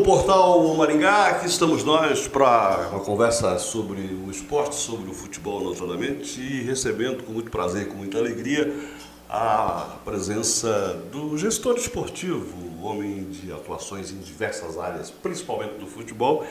o Portal Maringá, aqui estamos nós para uma conversa sobre o esporte, sobre o futebol naturalmente, e recebendo com muito prazer, com muita alegria, a presença do gestor esportivo, homem de atuações em diversas áreas, principalmente do futebol,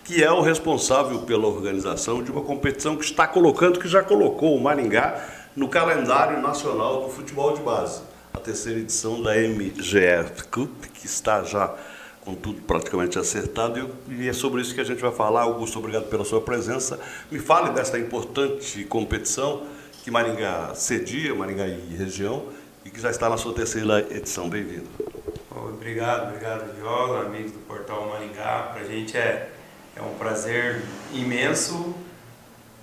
que é o responsável pela organização de uma competição que está colocando, que já colocou o Maringá no calendário nacional do futebol de base. A terceira edição da MGF Cup, que está já com tudo praticamente acertado, e é sobre isso que a gente vai falar. Augusto, obrigado pela sua presença. Me fale desta importante competição que Maringá cedia, Maringá e região, e que já está na sua terceira edição. Bem-vindo. Obrigado, Viola, amigos do Portal Maringá. Para a gente é um prazer imenso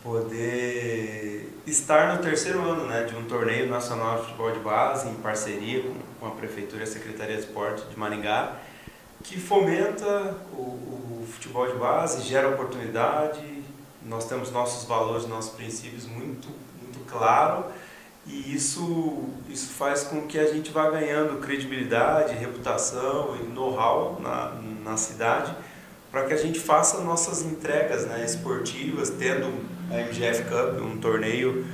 poder estar no terceiro ano, né, de um torneio nacional de futebol de base, em parceria com a Prefeitura e a Secretaria de Esporte de Maringá, que fomenta o futebol de base, gera oportunidade. Nós temos nossos valores, nossos princípios muito claro, e isso faz com que a gente vá ganhando credibilidade, reputação e know-how na cidade, para que a gente faça nossas entregas, né, esportivas, tendo a MGF Cup, um torneio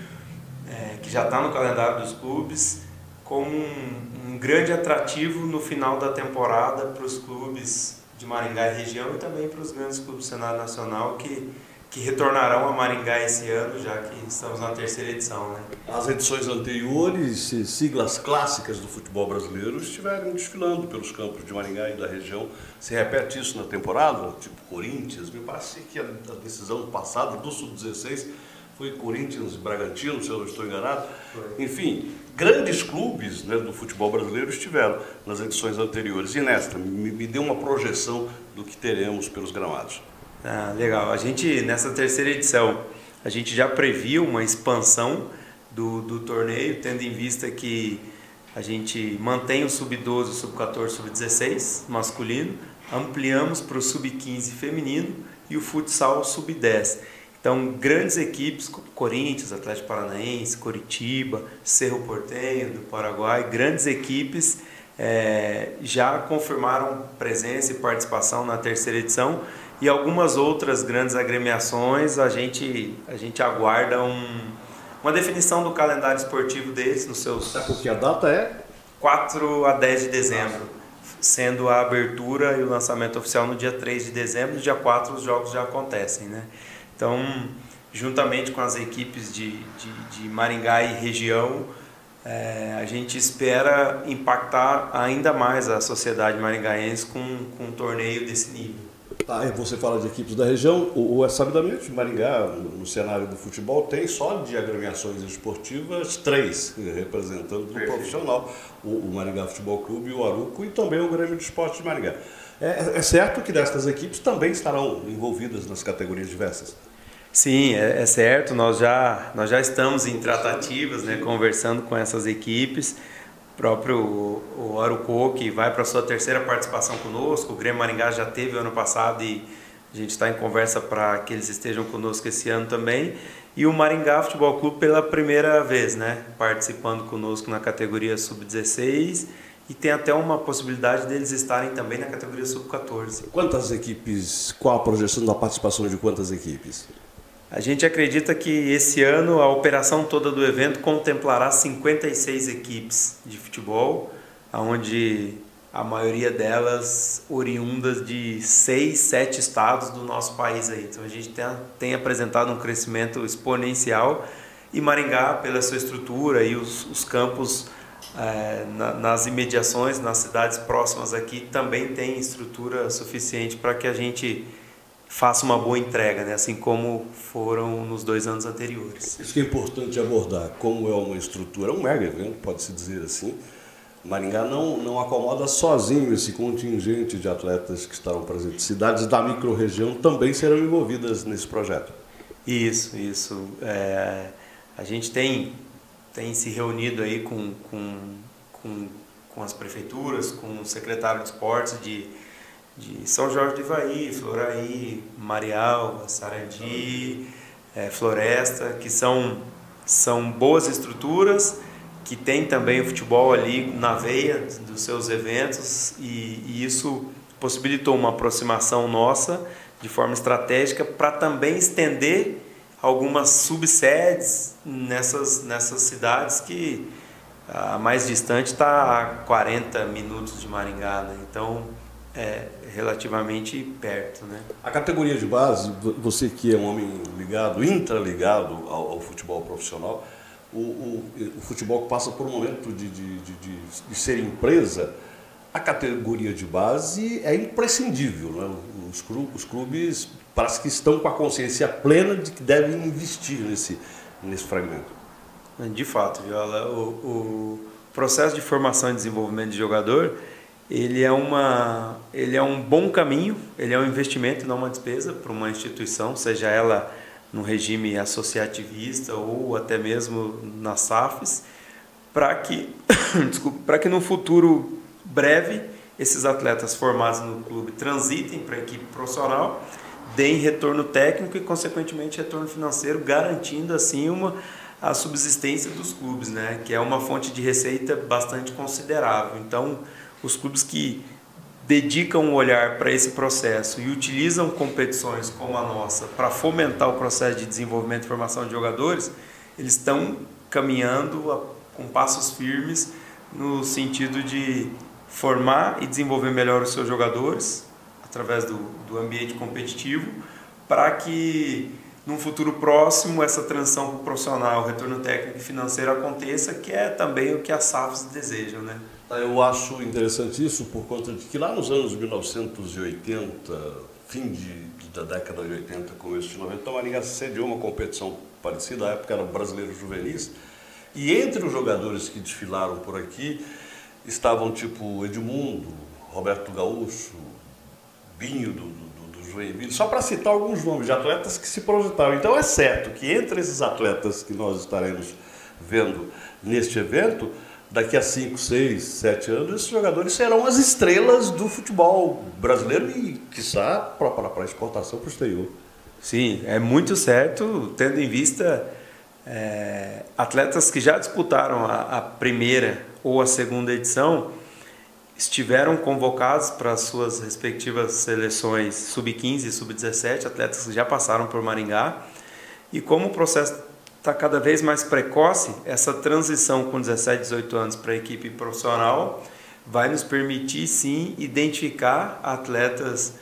que já está no calendário dos clubes, como um grande atrativo no final da temporada para os clubes de Maringá e região, e também para os grandes clubes do cenário nacional que retornarão a Maringá esse ano, já que estamos na terceira edição, né? As edições anteriores, siglas clássicas do futebol brasileiro, estiveram desfilando pelos campos de Maringá e da região. Se repete isso na temporada, tipo Corinthians? Me parece que a decisão passada do Sub-16 foi Corinthians e Bragantino, se eu não estou enganado. Foi. Enfim, grandes clubes, né, do futebol brasileiro estiveram nas edições anteriores. E nesta, me dê uma projeção do que teremos pelos gramados. Ah, legal. A gente, nessa terceira edição, a gente já previu uma expansão do torneio, tendo em vista que a gente mantém o Sub-12, Sub-14, Sub-16 masculino, ampliamos para o Sub-15 feminino e o futsal Sub-10. Então, grandes equipes como Corinthians, Atlético Paranaense, Coritiba, Cerro Porteño do Paraguai, grandes equipes já confirmaram presença e participação na terceira edição, e algumas outras grandes agremiações a gente aguarda uma definição do calendário esportivo deles nos seus... Porque a data é? 4 a 10 de dezembro, sendo a abertura e o lançamento oficial no dia 3 de dezembro, no dia 4 os jogos já acontecem, né? Então, juntamente com as equipes de Maringá e região, a gente espera impactar ainda mais a sociedade maringaense com um torneio desse nível. Você fala de equipes da região, sabidamente Maringá, no cenário do futebol, tem só de agremiações esportivas 3 representando o profissional, o Maringá Futebol Clube, o Aruco e também o Grêmio de Esporte de Maringá. É certo que destas equipes também estarão envolvidas nas categorias diversas? Sim, é certo, nós já estamos em tratativas, né, conversando com essas equipes. O próprio o Aruco, que vai para a sua terceira participação conosco, o Grêmio Maringá já teve ano passado e a gente está em conversa para que eles estejam conosco esse ano também, e o Maringá Futebol Clube pela primeira vez, né, participando conosco na categoria Sub-16, e tem até uma possibilidade deles estarem também na categoria Sub-14. Quantas equipes, qual a projeção da participação de quantas equipes? A gente acredita que esse ano a operação toda do evento contemplará 56 equipes de futebol, onde a maioria delas oriundas de 6, 7 estados do nosso país aí. Então a gente tem apresentado um crescimento exponencial, e Maringá, pela sua estrutura e os campos nas imediações, nas cidades próximas aqui, também tem estrutura suficiente para que a gente faça uma boa entrega, né? Assim como foram nos 2 anos anteriores. Isso que é importante abordar, como é uma estrutura, um mega evento, pode-se dizer assim. Maringá não acomoda sozinho esse contingente de atletas que estarão presentes. Cidades da microrregião também serão envolvidas nesse projeto. Isso. A gente tem se reunido aí com as prefeituras, com o secretário de esportes de São Jorge do Ivaí, Floraí, Marial, Sarandi, Floresta, que são boas estruturas, que tem também o futebol ali na veia dos seus eventos, e isso possibilitou uma aproximação nossa de forma estratégica para também estender algumas subsedes nessas cidades que a mais distante está a 40 minutos de Maringá, né? Então é relativamente perto, né? A categoria de base, você que é um homem ligado, intraligado ao futebol profissional, o futebol passa por um momento de ser empresa. A categoria de base é imprescindível, né? Os clubes parece que estão com a consciência plena de que devem investir nesse fragmento. De fato, Viola, o processo de formação e desenvolvimento de jogador, ele é um bom caminho, ele é um investimento, não uma despesa para uma instituição, seja ela no regime associativista ou até mesmo nas SAFs, para que no futuro breve esses atletas formados no clube transitem para a equipe profissional, deem retorno técnico e consequentemente retorno financeiro, garantindo assim a subsistência dos clubes, né? Que é uma fonte de receita bastante considerável. Então, os clubes que dedicam um olhar para esse processo e utilizam competições como a nossa para fomentar o processo de desenvolvimento e formação de jogadores, eles estão caminhando com passos firmes no sentido de formar e desenvolver melhor os seus jogadores através do ambiente competitivo, para que num futuro próximo essa transição para o profissional, retorno técnico e financeiro aconteça, que é também o que as SAFs desejam, né? Eu acho interessante isso por conta de que lá nos anos 1980, fim da década de 80, começo de 90, o Maringá sediou uma competição parecida, à época era o Brasileiro Juvenis, e entre os jogadores que desfilaram por aqui estavam tipo Edmundo, Roberto Gaúcho, Binho do Joinville, só para citar alguns nomes de atletas que se projetaram. Então é certo que entre esses atletas que nós estaremos vendo neste evento, daqui a 5, 6, 7 anos, esses jogadores serão as estrelas do futebol brasileiro e, quiçá, para exportação para o exterior. Sim, é muito certo, tendo em vista atletas que já disputaram a primeira ou a segunda edição, estiveram convocados para as suas respectivas seleções sub-15 e sub-17, atletas que já passaram por Maringá, e como o processo está cada vez mais precoce, essa transição com 17, 18 anos para a equipe profissional vai nos permitir sim identificar atletas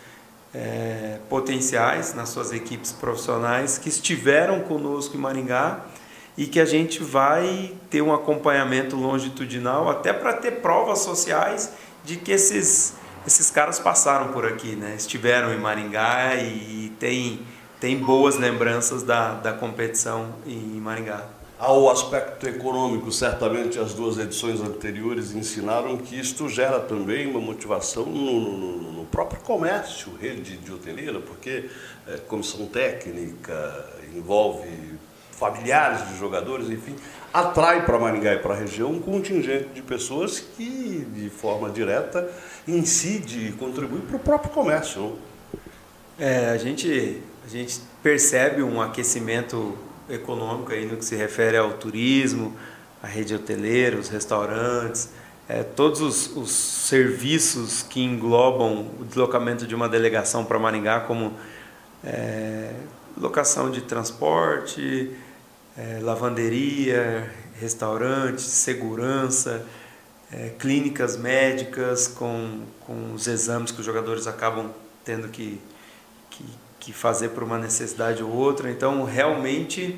potenciais nas suas equipes profissionais que estiveram conosco em Maringá e que a gente vai ter um acompanhamento longitudinal até para ter provas sociais de que esses caras passaram por aqui, né? Estiveram em Maringá e tem boas lembranças da competição em Maringá. Ao aspecto econômico, certamente as duas edições anteriores ensinaram que isto gera também uma motivação no próprio comércio, rede de hoteleira, porque comissão técnica envolve familiares de jogadores, enfim, atrai para Maringá e para a região um contingente de pessoas que, de forma direta, incide e contribui para o próprio comércio. A gente percebe um aquecimento econômico aí no que se refere ao turismo, à rede hoteleira, os restaurantes, todos os serviços que englobam o deslocamento de uma delegação para Maringá, como locação de transporte, lavanderia, restaurantes, segurança, clínicas médicas com os exames que os jogadores acabam tendo que fazer por uma necessidade ou outra. Então, realmente,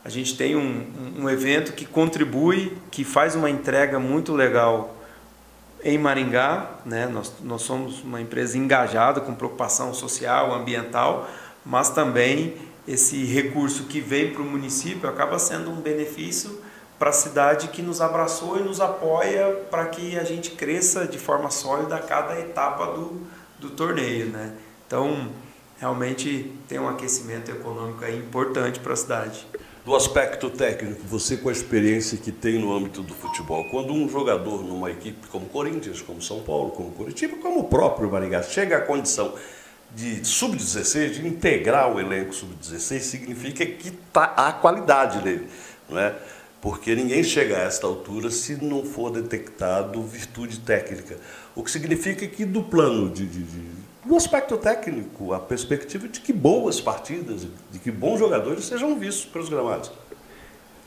a gente tem um evento que contribui, que faz uma entrega muito legal em Maringá, né? Nós somos uma empresa engajada com preocupação social, ambiental, mas também esse recurso que vem para o município acaba sendo um benefício para a cidade que nos abraçou e nos apoia para que a gente cresça de forma sólida a cada etapa do torneio, né? Então, realmente tem um aquecimento econômico aí importante para a cidade. Do aspecto técnico, você com a experiência que tem no âmbito do futebol, quando um jogador numa equipe como Corinthians, como São Paulo, como Curitiba, como o próprio Maringá, chega à condição de sub-16, de integrar o elenco sub-16, significa que há qualidade nele, não é? porque ninguém chega a esta altura se não for detectado virtude técnica. O que significa que do plano do aspecto técnico, a perspectiva de que boas partidas, de que bons jogadores sejam vistos pelos gramados.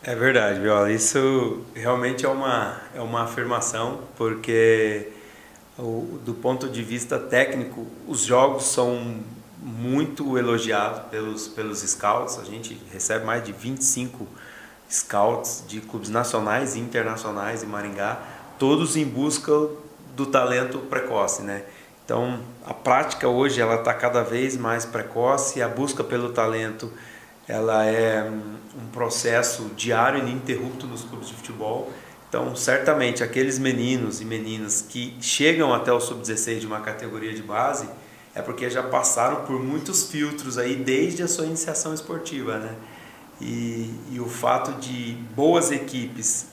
É verdade, Viola. Isso realmente é uma afirmação, porque do ponto de vista técnico, os jogos são muito elogiados pelos scouts. A gente recebe mais de 25 scouts de clubes nacionais e internacionais em Maringá, todos em busca do talento precoce, né? Então, a prática hoje ela está cada vez mais precoce, a busca pelo talento ela é um processo diário e ininterrupto nos clubes de futebol. Então, certamente, aqueles meninos e meninas que chegam até o sub-16 de uma categoria de base é porque já passaram por muitos filtros aí desde a sua iniciação esportiva, né? E o fato de boas equipes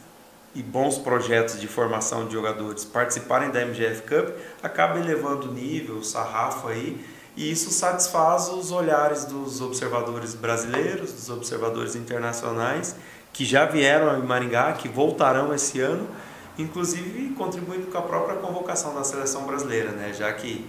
e bons projetos de formação de jogadores participarem da MGF Cup acaba elevando o nível, o sarrafo aí, e isso satisfaz os olhares dos observadores brasileiros, dos observadores internacionais, que já vieram em Maringá, que voltarão esse ano, inclusive contribuindo com a própria convocação da seleção brasileira, né? Já que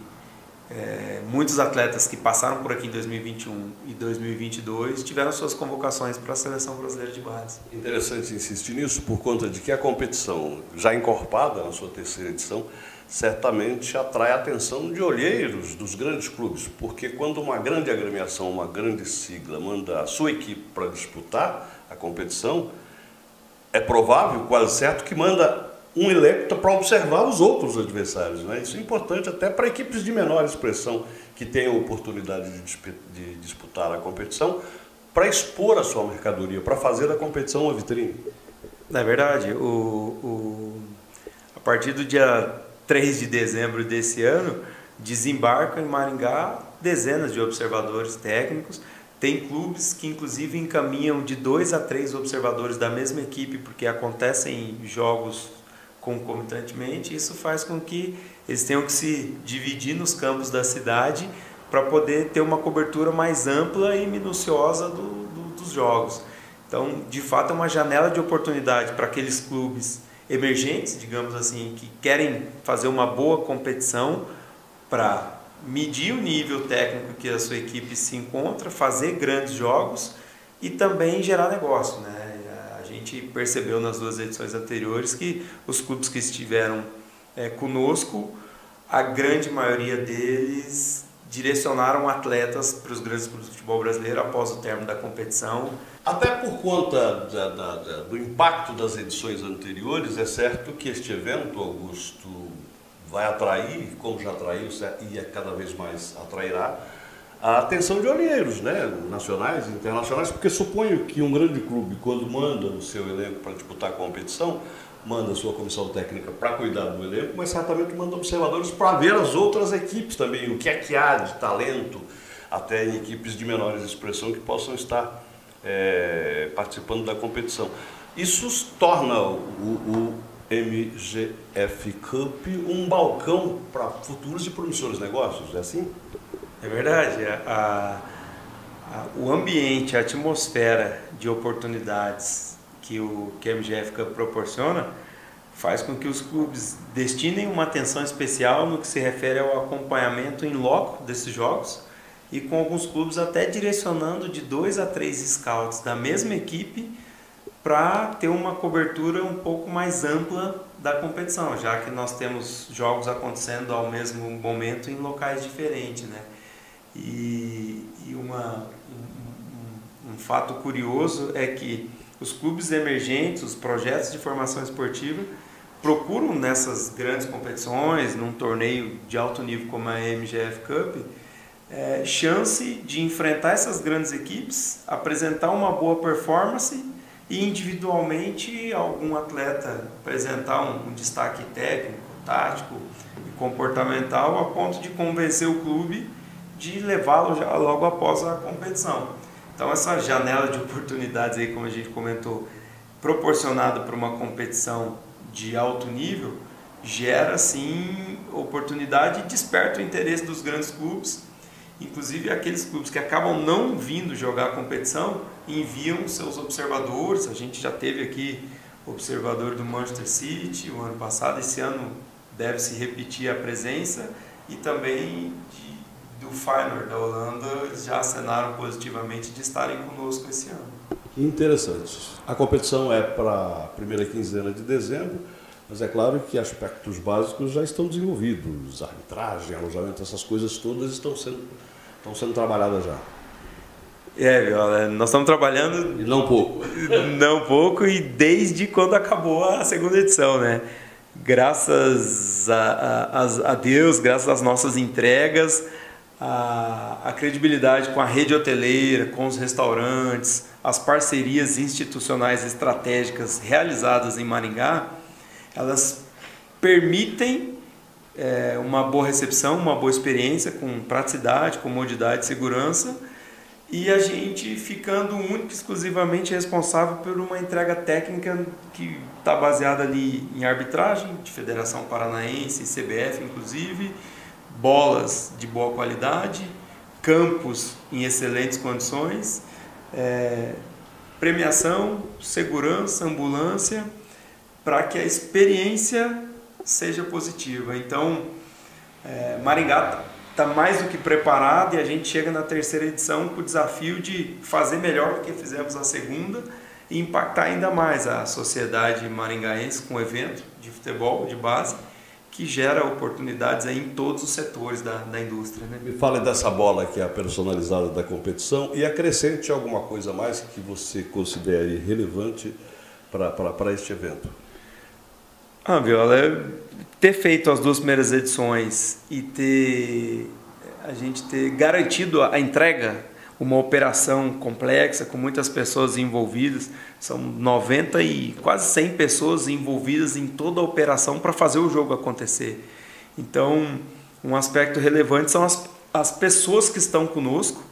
muitos atletas que passaram por aqui em 2021 e 2022 tiveram suas convocações para a seleção brasileira de base. Interessante insistir nisso por conta de que a competição, já encorpada na sua terceira edição, certamente atrai a atenção de olheiros dos grandes clubes, porque quando uma grande agremiação, uma grande sigla manda a sua equipe para disputar a competição, é provável, quase certo, que manda um elenco para observar os outros adversários, né? Isso é importante até para equipes de menor expressão que tenham oportunidade de disputar a competição, para expor a sua mercadoria, para fazer da competição uma vitrine. É verdade. A partir do dia 3 de dezembro desse ano, desembarcam em Maringá dezenas de observadores técnicos. Tem clubes que inclusive encaminham de 2 a 3 observadores da mesma equipe, porque acontecem jogos concomitantemente. Isso faz com que eles tenham que se dividir nos campos da cidade para poder ter uma cobertura mais ampla e minuciosa dos jogos. Então, de fato, é uma janela de oportunidade para aqueles clubes emergentes, digamos assim, que querem fazer uma boa competição para medir o nível técnico que a sua equipe se encontra, fazer grandes jogos e também gerar negócio, né? A gente percebeu nas 2 edições anteriores que os clubes que estiveram conosco, a grande maioria deles direcionaram atletas para os grandes clubes de futebol brasileiro após o término da competição. Até por conta do impacto das edições anteriores, é certo que este evento, Augusto, vai atrair, como já atraiu e cada vez mais atrairá, a atenção de olheiros, né, nacionais e internacionais, porque suponho que um grande clube, quando manda o seu elenco para disputar a competição, manda a sua comissão técnica para cuidar do elenco, mas certamente manda observadores para ver as outras equipes também, o que é que há de talento, até em equipes de menor expressão que possam estar participando da competição. Isso torna o MGF Cup um balcão para futuros e promissores negócios, é assim? É verdade. O ambiente, a atmosfera de oportunidades que a MGF Cup proporciona faz com que os clubes destinem uma atenção especial no que se refere ao acompanhamento em loco desses jogos, e com alguns clubes até direcionando de 2 a 3 scouts da mesma equipe para ter uma cobertura um pouco mais ampla da competição, já que nós temos jogos acontecendo ao mesmo momento em locais diferentes, né? E um fato curioso é que os clubes emergentes, os projetos de formação esportiva, procuram nessas grandes competições, num torneio de alto nível como a MGF Cup, chance de enfrentar essas grandes equipes, apresentar uma boa performance e individualmente algum atleta apresentar um destaque técnico, tático e comportamental a ponto de convencer o clube de levá-lo já logo após a competição. Então essa janela de oportunidades aí, como a gente comentou, proporcionada por uma competição de alto nível, gera sim oportunidade e desperta o interesse dos grandes clubes inclusive aqueles clubes que acabam não vindo jogar a competição, enviam seus observadores. A gente já teve aqui observador do Manchester City o ano passado, esse ano deve se repetir a presença, e também do Feyenoord da Holanda, eles já acenaram positivamente de estarem conosco esse ano. Interessante. A competição é para a primeira quinzena de dezembro, mas é claro que aspectos básicos já estão desenvolvidos, arbitragem, alojamento, essas coisas todas estão sendo trabalhadas já. Nós estamos trabalhando... E não pouco. Não pouco, e desde quando acabou a segunda edição, né? Graças a Deus, graças às nossas entregas, a credibilidade com a rede hoteleira, com os restaurantes, as parcerias institucionais estratégicas realizadas em Maringá, elas permitem uma boa recepção, uma boa experiência, com praticidade, comodidade, segurança, e a gente ficando único e exclusivamente responsável por uma entrega técnica que está baseada ali em arbitragem, de Federação Paranaense, CBF inclusive, bolas de boa qualidade, campos em excelentes condições, premiação, segurança, ambulância, para que a experiência seja positiva. Então, Maringá está mais do que preparado, e a gente chega na terceira edição com o desafio de fazer melhor do que fizemos na segunda e impactar ainda mais a sociedade maringaense com um evento de futebol de base que gera oportunidades aí em todos os setores da indústria, né? Me fale dessa bola que é a personalizada da competição e acrescente alguma coisa a mais que você considere relevante para este evento. Viola, ter feito as duas primeiras edições e a gente ter garantido a entrega, uma operação complexa, com muitas pessoas envolvidas, são 90 e quase 100 pessoas envolvidas em toda a operação para fazer o jogo acontecer. Então, um aspecto relevante são as pessoas que estão conosco,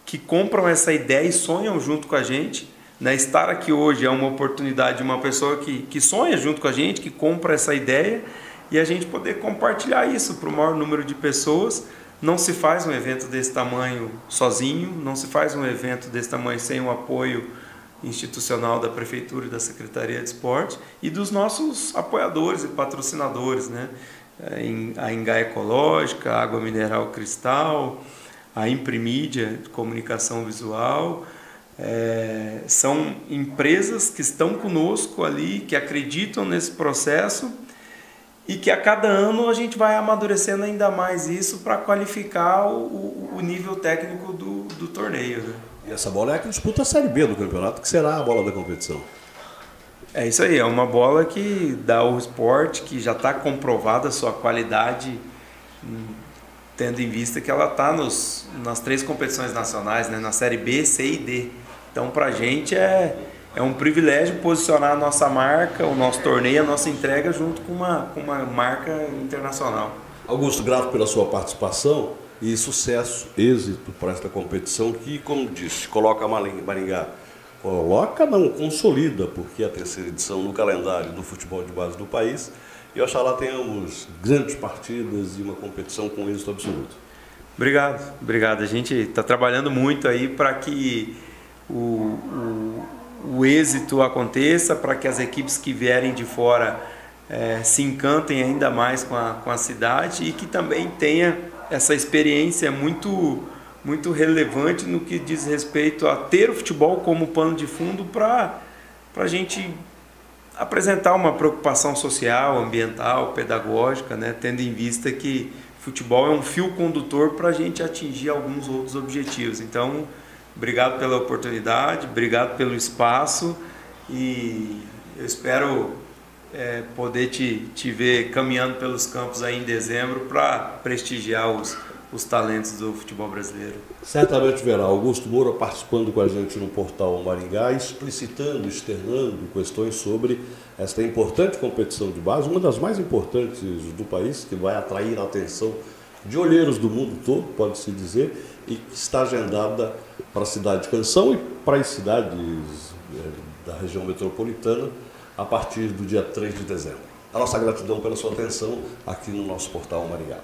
que compram essa ideia e sonham junto com a gente. Estar aqui hoje é uma oportunidade de uma pessoa que sonha junto com a gente, que compra essa ideia, e a gente poder compartilhar isso para o maior número de pessoas. Não se faz um evento desse tamanho sozinho, não se faz um evento desse tamanho sem o apoio institucional da Prefeitura e da Secretaria de Esporte e dos nossos apoiadores e patrocinadores, né? A Engai Ecológica, a Água Mineral Cristal, a Imprimídia de Comunicação Visual. São empresas que estão conosco ali, que acreditam nesse processo e que a cada ano a gente vai amadurecendo ainda mais isso para qualificar o nível técnico do torneio, né? E essa bola é a que disputa a Série B do campeonato, que será a bola da competição. É isso aí, é uma bola que dá o esporte, que já está comprovada a sua qualidade, tendo em vista que ela está nas 3 competições nacionais, né? Na Série B, C e D. Então, para a gente é um privilégio posicionar a nossa marca, o nosso torneio, a nossa entrega junto com uma marca internacional. Augusto, grato pela sua participação e sucesso, êxito para esta competição que, como disse, coloca Maringá. Não, consolida, porque é a terceira edição no calendário do futebol de base do país. E oxalá tenhamos grandes partidas e uma competição com êxito absoluto. Obrigado. A gente está trabalhando muito aí para que o êxito aconteça, para que as equipes que vierem de fora se encantem ainda mais com a cidade e que também tenha essa experiência muito relevante no que diz respeito a ter o futebol como pano de fundo para a gente apresentar uma preocupação social, ambiental, pedagógica, né? Tendo em vista que futebol é um fio condutor para a gente atingir alguns outros objetivos. Então, obrigado pela oportunidade, obrigado pelo espaço e eu espero poder te ver caminhando pelos campos aí em dezembro para prestigiar os talentos do futebol brasileiro. Certamente verá Augusto Moura participando com a gente no portal Maringá, explicitando, externando questões sobre esta importante competição de base, uma das mais importantes do país, que vai atrair a atenção de olheiros do mundo todo, pode-se dizer, e que está agendada para a cidade de Canção e para as cidades da região metropolitana a partir do dia 3 de dezembro. A nossa gratidão pela sua atenção aqui no nosso portal Maringá.